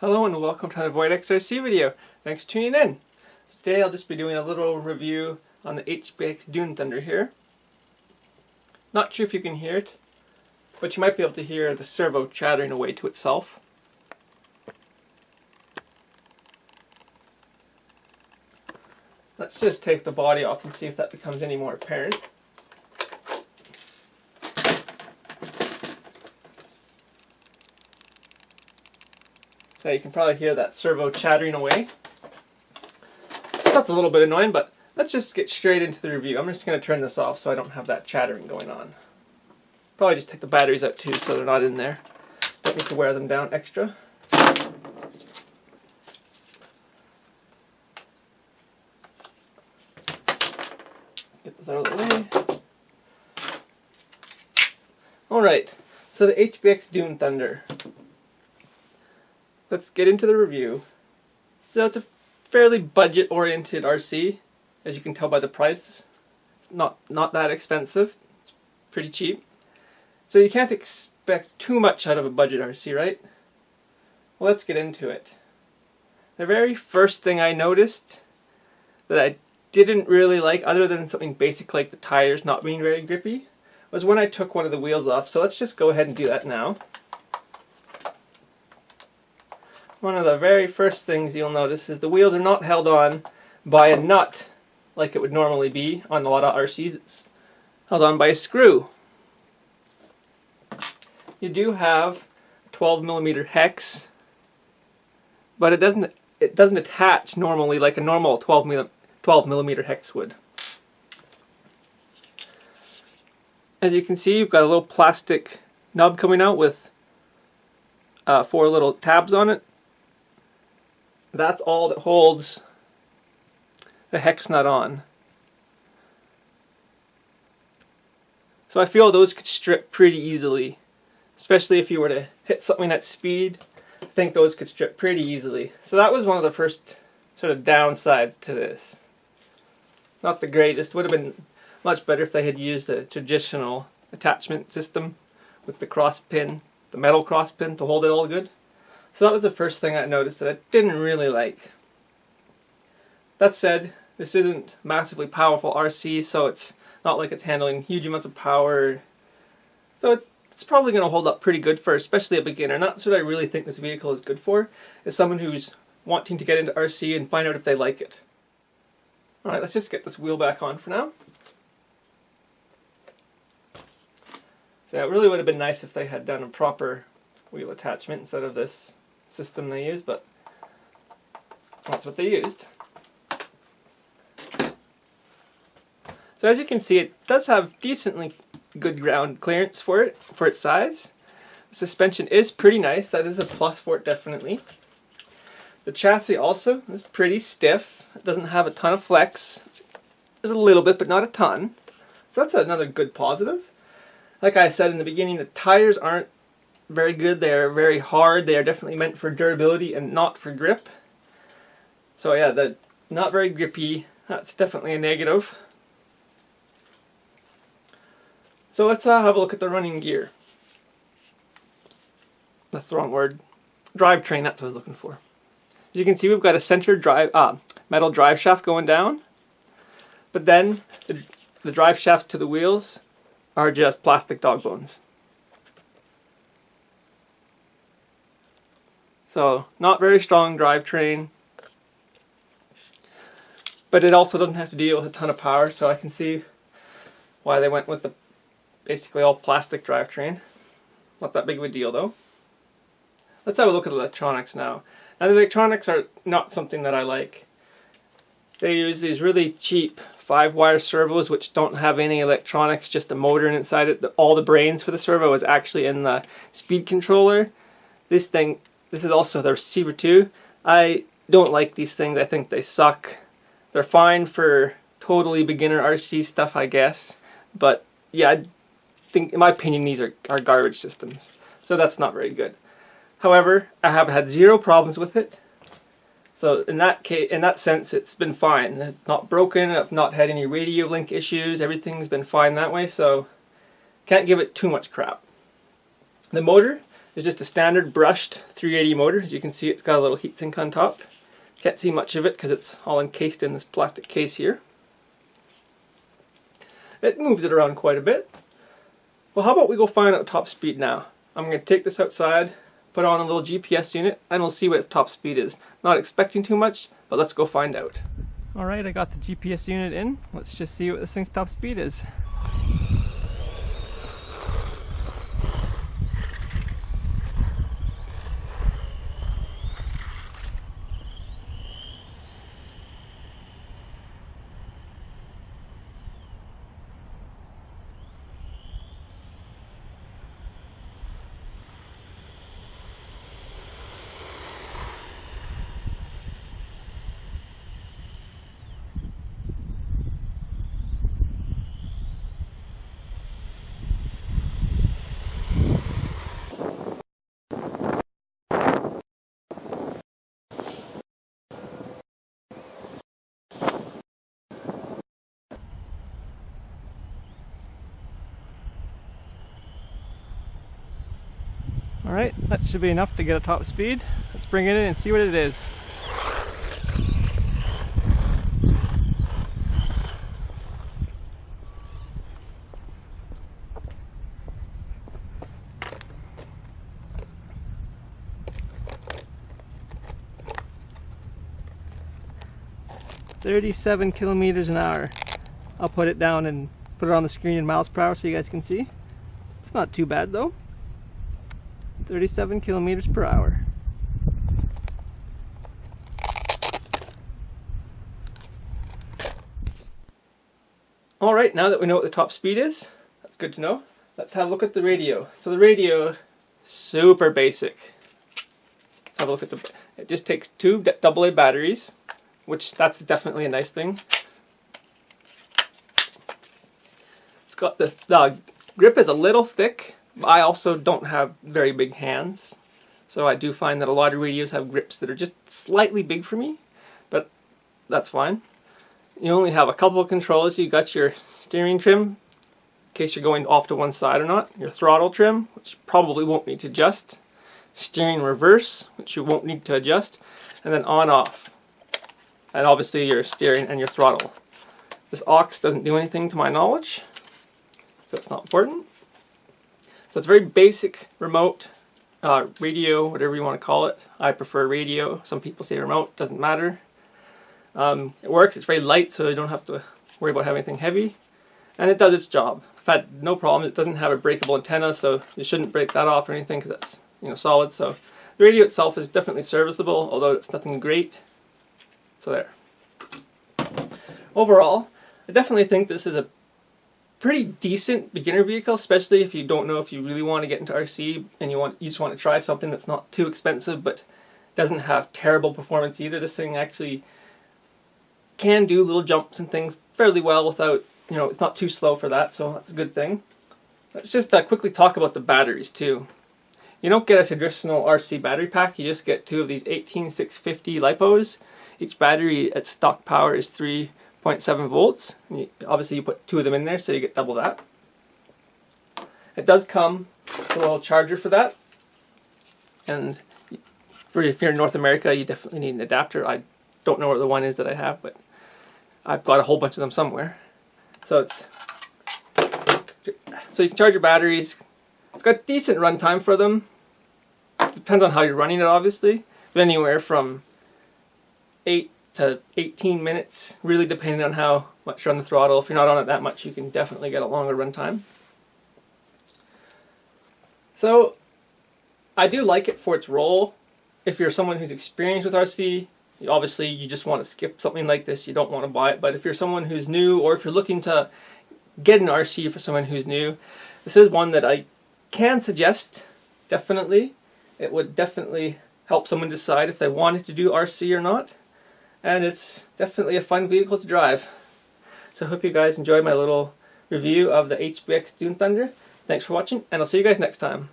Hello and welcome to the Void XRC video. Thanks for tuning in. Today I'll just be doing a little review on the HBX Dune Thunder here. Not sure if you can hear it, but you might be able to hear the servo chattering away to itself. Let's just take the body off and see if that becomes any more apparent. So you can probably hear that servo chattering away. That's a little bit annoying, but let's just get straight into the review. I'm just going to turn this off so I don't have that chattering going on. Probably just take the batteries out too so they're not in there. Don't need to wear them down extra. Get this out of the way. Alright, so the HBX Dune Thunder. Let's get into the review. So it's a fairly budget-oriented RC, as you can tell by the price. Not that expensive. It's pretty cheap. So you can't expect too much out of a budget RC, right? Well, let's get into it. The very first thing I noticed that I didn't really like, other than something basic like the tires not being very grippy, was when I took one of the wheels off. So let's just go ahead and do that now. One of the very first things you'll notice is the wheels are not held on by a nut like it would normally be on a lot of RCs. It's held on by a screw. You do have a 12mm hex, but it doesn't attach normally like a normal 12mm hex would. As you can see, you've got a little plastic nub coming out with 4 little tabs on it. That's all that holds the hex nut on. So I feel those could strip pretty easily, especially if you were to hit something at speed. I think those could strip pretty easily. So that was one of the first sort of downsides to this. Not the greatest. Would have been much better if they had used a traditional attachment system with the cross pin, the metal cross pin to hold it all good. So that was the first thing I noticed that I didn't really like. That said, this isn't massively powerful RC, so it's not like it's handling huge amounts of power. So it's probably going to hold up pretty good for especially a beginner. And that's what I really think this vehicle is good for, is someone who's wanting to get into RC and find out if they like it. Alright, let's just get this wheel back on for now. So it really would have been nice if they had done a proper wheel attachment instead of this system they use, but that's what they used. So as you can see, it does have decently good ground clearance for its size. The suspension is pretty nice. That is a plus for it, definitely. The chassis also is pretty stiff. It doesn't have a ton of flex. There's a little bit, but not a ton. So that's another good positive. Like I said in the beginning, the tires aren't very good. They are very hard. They are definitely meant for durability and not for grip. So yeah, the not very grippy. That's definitely a negative. So let's have a look at the running gear. That's the wrong word. Drivetrain, that's what I was looking for. As you can see, we've got a center metal drive shaft going down. But then the drive shafts to the wheels are just plastic dog bones. So, not very strong drivetrain, but it also doesn't have to deal with a ton of power, so I can see why they went with the basically all plastic drivetrain. Not that big of a deal though. Let's have a look at the electronics now. Now the electronics are not something that I like. They use these really cheap 5-wire servos which don't have any electronics, just a motor inside it. All the brains for the servo is actually in the speed controller. This is also the receiver too. I don't like these things. I think they suck. They're fine for totally beginner RC stuff, I guess. But yeah, I think, in my opinion, these are garbage systems. So that's not very good. However, I have had 0 problems with it. So in that sense, it's been fine. It's not broken. I've not had any radio link issues. Everything's been fine that way. So can't give it too much crap. The motor is just a standard brushed 380 motor. As you can see, it's got a little heatsink on top. Can't see much of it because it's all encased in this plastic case here. It moves it around quite a bit. Well, how about we go find out top speed now? I'm going to take this outside, put on a little GPS unit, and we'll see what its top speed is. Not expecting too much, but let's go find out. Alright, I got the GPS unit in. Let's just see what this thing's top speed is. Alright, that should be enough to get a top speed. Let's bring it in and see what it is. "37 kilometers an hour. I'll put it down and put it on the screen in miles per hour so you guys can see. It's not too bad though. 37 kilometers per hour. Alright, now that we know what the top speed is, that's good to know. Let's have a look at the radio. So the radio, super basic. Let's have a look at it just takes two AA batteries, which that's definitely a nice thing. It's got the grip is a little thick. I also don't have very big hands, so I do find that a lot of radios have grips that are just slightly big for me, but that's fine. You only have a couple of controls. You got your steering trim, in case you're going off to one side or not, your throttle trim, which you probably won't need to adjust, steering reverse, which you won't need to adjust, and then on off, and obviously your steering and your throttle. This aux doesn't do anything to my knowledge, so it's not important. So it's a very basic remote, radio, whatever you want to call it. I prefer radio. Some people say remote, doesn't matter. It works, it's very light, so you don't have to worry about having anything heavy. And it does its job. I've had no problem. It doesn't have a breakable antenna, so you shouldn't break that off or anything because that's solid. So the radio itself is definitely serviceable, although it's nothing great. So there. Overall, I definitely think this is a pretty decent beginner vehicle, especially if you don't know if you really want to get into RC and you just want to try something that's not too expensive but doesn't have terrible performance either. This thing actually can do little jumps and things fairly well without, it's not too slow for that, so that's a good thing. Let's just quickly talk about the batteries too. You don't get a traditional RC battery pack, you just get two of these 18650 LiPos. Each battery at stock power is 3.7 volts. Obviously you put two of them in there, so you get double that. It does come with a little charger for that, and if you're in North America you definitely need an adapter. I don't know where the one is that I have, but I've got a whole bunch of them somewhere. So you can charge your batteries. It's got decent runtime for them. Depends on how you're running it, obviously, but anywhere from 8 to 18 minutes, really depending on how much you're on the throttle. If you're not on it that much, you can definitely get a longer runtime. So I do like it for its role. If you're someone who's experienced with RC, obviously you just want to skip something like this, you don't want to buy it. But if you're someone who's new, or if you're looking to get an RC for someone who's new, this is one that I can suggest, definitely. It would definitely help someone decide if they wanted to do RC or not. And it's definitely a fun vehicle to drive. So I hope you guys enjoyed my little review of the HBX Dune Thunder. Thanks for watching, and I'll see you guys next time.